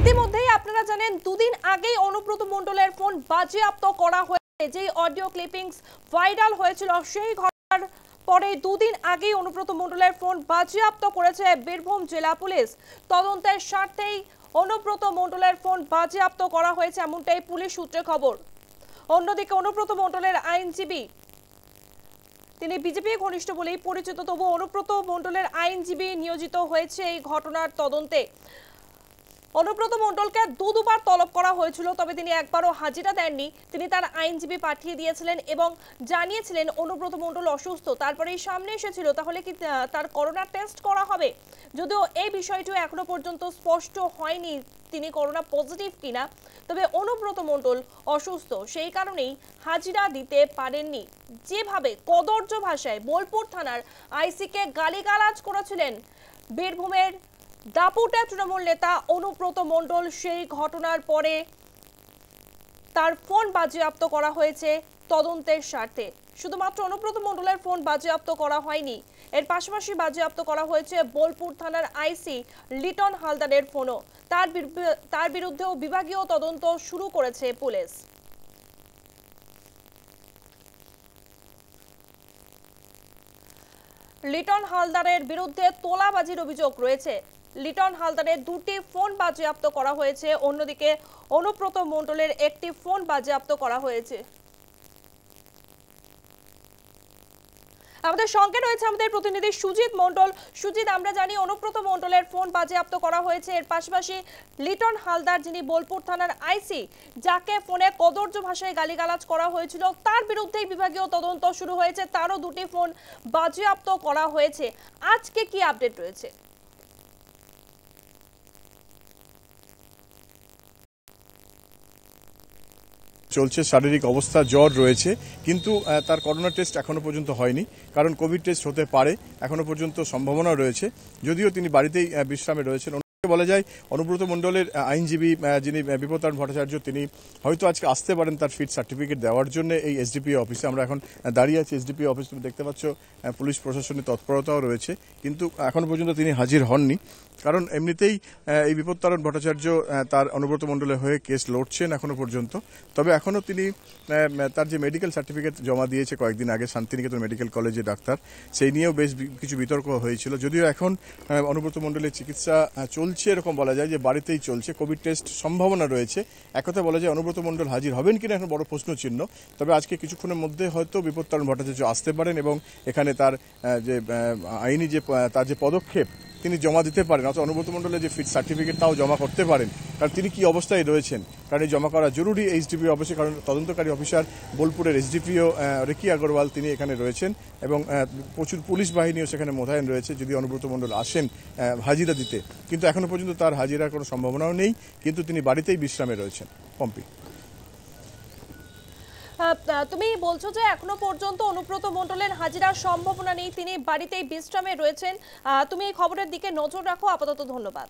ইতিমধ্যেই আপনারা জানেন দুদিন আগেই অনুব্রত মণ্ডলের ফোন বাজেয়াপ্ত করা হয়েছে। যে অডিও ক্লিপিংস ভাইরাল হয়েছিল সেই ঘটনার পরে দুদিন আগেই অনুব্রত মণ্ডলের ফোন বাজেয়াপ্ত করেছে বীরভূম জেলা পুলিশ। তদন্তের স্বার্থেই অনুব্রত মণ্ডলের ফোন বাজেয়াপ্ত করা হয়েছে এমনটাই পুলিশ সূত্রে খবর। অন্যদিকে অনুব্রত মণ্ডলের আইনজীবী, তিনি বিজেপি ঘনিষ্ঠ বলেই পরিচিত, তবু অনুব্রত মণ্ডলের আইনজীবী নিয়োজিত হয়েছে এই ঘটনার তদন্তে। অনুব্রত মণ্ডলকে দুবার তলব করা হয়েছিল, তবে তিনি একবারও হাজিরা দেননি। তিনি তার আইনজীবী পাঠিয়ে দিয়েছিলেন এবং জানিয়েছিলেন অনুব্রত মণ্ডল অসুস্থ। তারপরেই সামনে এসেছিল তাহলে কি তার করোনা টেস্ট করা হবে, যদিও এই বিষয়টি এখনো পর্যন্ত স্পষ্ট হয়নি তিনি করোনা পজিটিভ কিনা। তবে অনুব্রত মণ্ডল অসুস্থ, সেই কারণেই হাজিরা দিতে পারেননি। যেভাবে কদর্য ভাষায় বোলপুর থানার আইসিকে গালিগালাজ করেছিলেন বীরভূমের দাপুটে তৃণমূল নেতা অনুব্রত মণ্ডল, সেই ঘটনার পরে তার ফোন বাজেয়াপ্ত করা হয়েছে তদন্তের স্বার্থে। শুধুমাত্র অনুব্রত মণ্ডলের ফোন বাজেয়াপ্ত করা হয়নি, এর পাশাপাশি বাজেয়াপ্ত করা হয়েছে বোলপুর থানার আইসি লিটন হালদারের ফোনও। তার বিরুদ্ধেও বিভাগীয় তদন্ত শুরু করেছে পুলিশ। লিটন হালদারের বিরুদ্ধে তোলাবাজির অভিযোগ রয়েছে। লিটন হালদারের দুটি ফোন বাজেয়াপ্ত করা হয়েছে, অন্যদিকে অনুব্রত মণ্ডলের একটি ফোন বাজেয়াপ্ত করা হয়েছে। আমাদের সঙ্গে রয়েছে আমাদের প্রতিনিধি সুজিত মণ্ডল। সুজিত, আমরা জানি অনুব্রত মণ্ডলের ফোন বাজেয়াপ্ত করা হয়েছে, এর পাশাপাশি লিটন হালদার, যিনি বোলপুর থানার আইসি, যাকে ফোনে কদর্য ভাষায় গালিগালাজ করা হয়েছিল, তার বিরুদ্ধেই বিভাগীয় তদন্ত শুরু হয়েছে। তারও দুটি ফোন বাজেয়াপ্ত করা হয়েছে। আজকে কি আপডেট রয়েছে? চলছে, শারীরিক অবস্থা জ্বর রয়েছে, কিন্তু তার করোনা টেস্ট এখনো পর্যন্ত হয়নি, কারণ কোভিড টেস্ট হতে পারে, এখনো পর্যন্ত সম্ভাবনা রয়েছে। যদিও তিনি বাড়িতেই বিশ্রামে রয়েছেন। বলা যায় অনুব্রত মণ্ডলের আইনজীবী, যিনি বিপত্তারণ ভট্টাচার্য, তিনি হয়তো আজকে আসতে পারেন তার ফিট সার্টিফিকেট দেওয়ার জন্য এই এসডিপিও অফিসে। আমরা এখন দাঁড়িয়ে আছি এসডিপিও অফিস, তুমি দেখতে পাচ্ছ পুলিশ প্রশাসনের তৎপরতাও রয়েছে, কিন্তু এখনো পর্যন্ত তিনি হাজির হননি। কারণ এমনিতেই এই বিপত্তারণ ভট্টাচার্য তার অনুব্রত মণ্ডলের হয়ে কেস লড়ছেন এখনো পর্যন্ত। তবে এখনো তিনি তার যে মেডিকেল সার্টিফিকেট জমা দিয়েছে কয়েকদিন আগে শান্তিনিকেতন মেডিকেল কলেজে ডাক্তার, সেই নিয়েও বেশ কিছু বিতর্ক হয়েছিল। যদিও এখন অনুব্রত মণ্ডলের চিকিৎসা চলছে, এরকম বলা যায় যে বাড়িতেই চলছে, কোভিড টেস্ট সম্ভাবনা রয়েছে। একথা বলা যায় অনুব্রত মণ্ডল হাজির হবেন কিনা এখন বড় প্রশ্ন চিহ্ন। তবে আজকে কিছুক্ষণের মধ্যে হয়তো বিপত্তারণ ভট্টাচার্য আসতে পারেন এবং এখানে তার যে আইনি যে তার যে পদক্ষেপ তিনি জমা দিতে পারেন, অর্থাৎ অনুব্রত মণ্ডলের যে ফিট সার্টিফিকেট তাও জমা করতে পারেন। কারণ তিনি কি অবস্থায় রয়েছেন, কারণ এই জমা করা জরুরি এইচডিপিও অফিসে, কারণ তদন্তকারী অফিসার বোলপুরের এসডিপিও রেকি আগরওয়াল তিনি এখানে রয়েছেন এবং প্রচুর পুলিশ বাহিনীও সেখানে মোতায়েন রয়েছে যদি অনুব্রত মণ্ডল আসেন হাজিরা দিতে। কিন্তু এখনো পর্যন্ত তার হাজিরার কোনো সম্ভাবনাও নেই, কিন্তু তিনি বাড়িতেই বিশ্রামে রয়েছেন। পম্পি, তুমি বলছো যে এখনো পর্যন্ত অনুব্রত মণ্ডলের হাজিরার সম্ভাবনা নেই, তিনি বাড়িতেই বিশ্রামে রয়েছেন। তুমি এই খবরের দিকে নজর রাখো। আপাতত ধন্যবাদ।